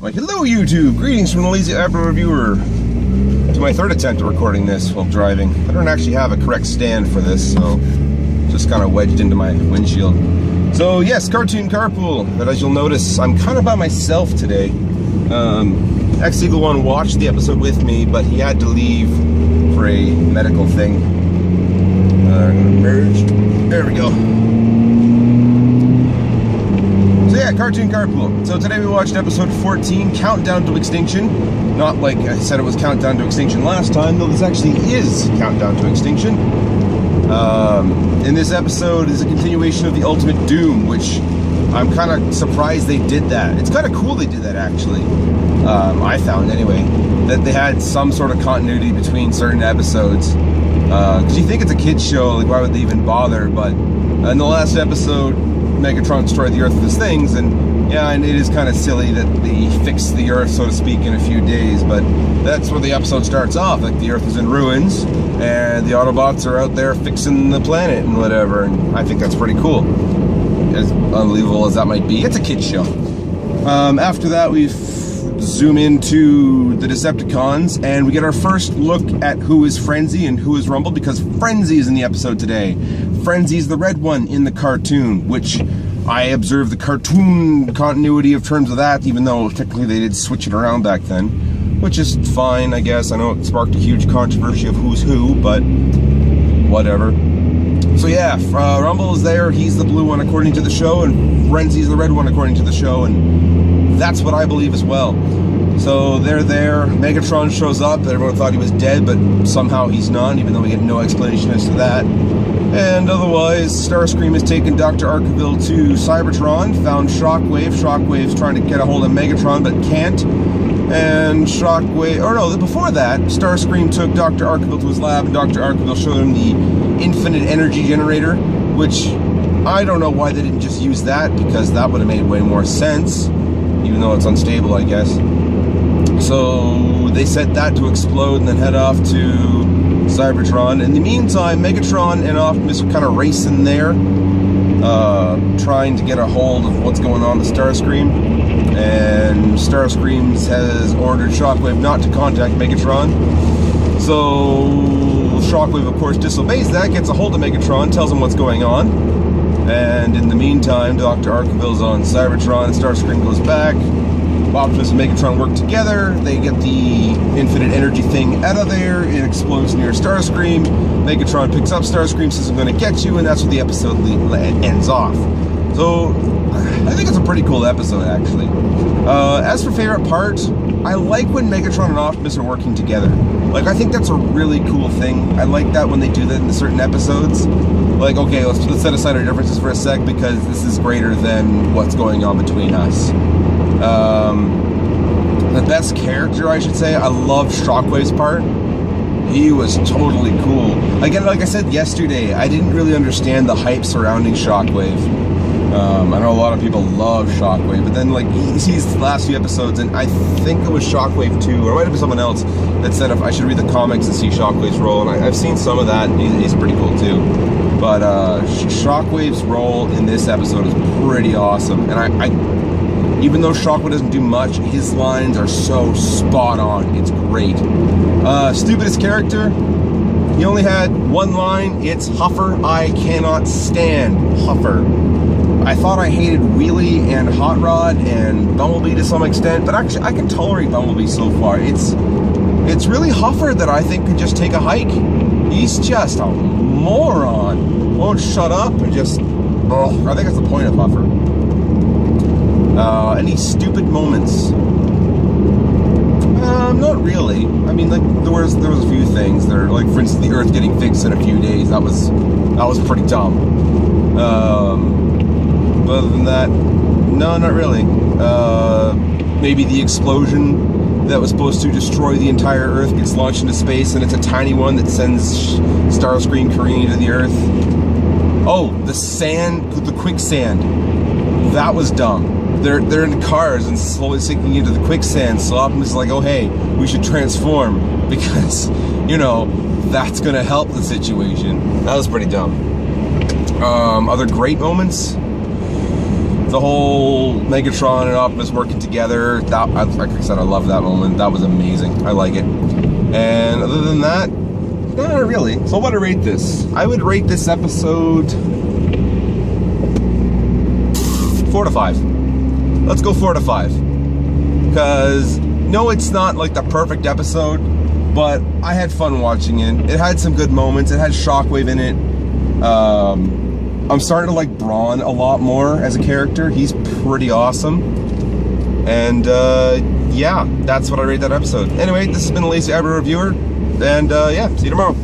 Like, hello YouTube, greetings from the Lazy Apple Reviewer. To my third attempt at recording this while driving. I don't actually have a correct stand for this, so just kind of wedged into my windshield. So yes, Cartoon Carpool, but as you'll notice, I'm kind of by myself today. X-Eagle1 watched the episode with me, but he had to leave for a medical thing. I'm gonna merge. There we go. So yeah, Cartoon Carpool. So today we watched episode 14, Countdown to Extinction. Not like I said it was Countdown to Extinction last time, though this actually is Countdown to Extinction. In this episode is a continuation of the Ultimate Doom, which I'm kind of surprised they did that. It's kind of cool they did that, actually. I found, anyway, that they had some sort of continuity between certain episodes. Because you think it's a kid's show, like why would they even bother? But in the last episode, Megatron destroyed the Earth with his things, and yeah, and it is kind of silly that they fixed the Earth, so to speak, in a few days, but that's where the episode starts off. Like, the Earth is in ruins, and the Autobots are out there fixing the planet and whatever, and I think that's pretty cool. As unbelievable as that might be, it's a kid's show. After that, we zoom into the Decepticons, and we get our first look at who is Frenzy and who is Rumble, because Frenzy is in the episode today. Frenzy is the red one in the cartoon, which I observed the cartoon continuity of terms of that, even though technically they did switch it around back then, which is fine, I guess. I know it sparked a huge controversy of who's who, but whatever. So yeah, Rumble is there, he's the blue one according to the show, and Frenzy's the red one according to the show, and that's what I believe as well. So they're there, Megatron shows up, everyone thought he was dead, but somehow he's not, even though we get no explanation as to that. And otherwise, Starscream has taken Dr. Arkeville to Cybertron, found Shockwave. Shockwave's trying to get a hold of Megatron, but can't. And Shockwave, or no, before that, Starscream took Dr. Arkeville to his lab, and Dr. Arkeville showed him the infinite energy generator, which I don't know why they didn't just use that, because that would have made way more sense, even though it's unstable, I guess. So they set that to explode and then head off to Cybertron. In the meantime, Megatron and Optimus are kind of racing there, trying to get a hold of what's going on with Starscream. And Starscream has ordered Shockwave not to contact Megatron. So Shockwave, of course, disobeys that, gets a hold of Megatron, tells him what's going on. And in the meantime, Dr. Arkeville's on Cybertron, and Starscream goes back. Optimus and Megatron work together, they get the infinite energy thing out of there, it explodes near Starscream, Megatron picks up Starscream, says I'm gonna get you, and that's where the episode ends off. So, I think it's a pretty cool episode, actually. As for favorite part, I like when Megatron and Optimus are working together. Like, I think that's a really cool thing. I like that when they do that in certain episodes. Like, okay, let's set aside our differences for a sec, because this is greater than what's going on between us. The best character, I should say, I love Shockwave's part. He was totally cool. Again, like I said yesterday, I didn't really understand the hype surrounding Shockwave. I know a lot of people love Shockwave, but then like he sees the last few episodes, and I think it was Shockwave 2, or it might have been someone else that said if I should read the comics and see Shockwave's role, and I've seen some of that, and he's pretty cool too. But Shockwave's role in this episode is pretty awesome, and even though Shockwave doesn't do much, his lines are so spot on. It's great. Stupidest character, he only had one line. It's Huffer. I cannot stand Huffer. I thought I hated Wheelie and Hot Rod and Bumblebee to some extent, but actually I can tolerate Bumblebee so far. It's really Huffer that I think could just take a hike. He's just a moron. Won't shut up and just, oh, I think that's the point of Huffer. Any stupid moments? Not really. I mean, like there was a few things there, like for instance, the Earth getting fixed in a few days. That was pretty dumb. But other than that, no, not really. Maybe the explosion that was supposed to destroy the entire Earth gets launched into space, and it's a tiny one that sends Starscream careening to the Earth. Oh, the quicksand. That was dumb. They're in cars and slowly sinking into the quicksand, so Optimus is like, oh hey, we should transform, because, you know, that's gonna help the situation. That was pretty dumb. Other great moments? The whole Megatron and Optimus working together, that, like I said, I love that moment. That was amazing. I like it. And other than that, not really. So what would I rate this? I would rate this episode 4 to 5. Let's go 4 to 5. Because, no, it's not like the perfect episode, but I had fun watching it. It had some good moments. It had Shockwave in it. I'm starting to like Brawn a lot more as a character. He's pretty awesome. And yeah, that's what I rate that episode. Anyway, this has been a Lazy Abra Reviewer. And yeah, see you tomorrow.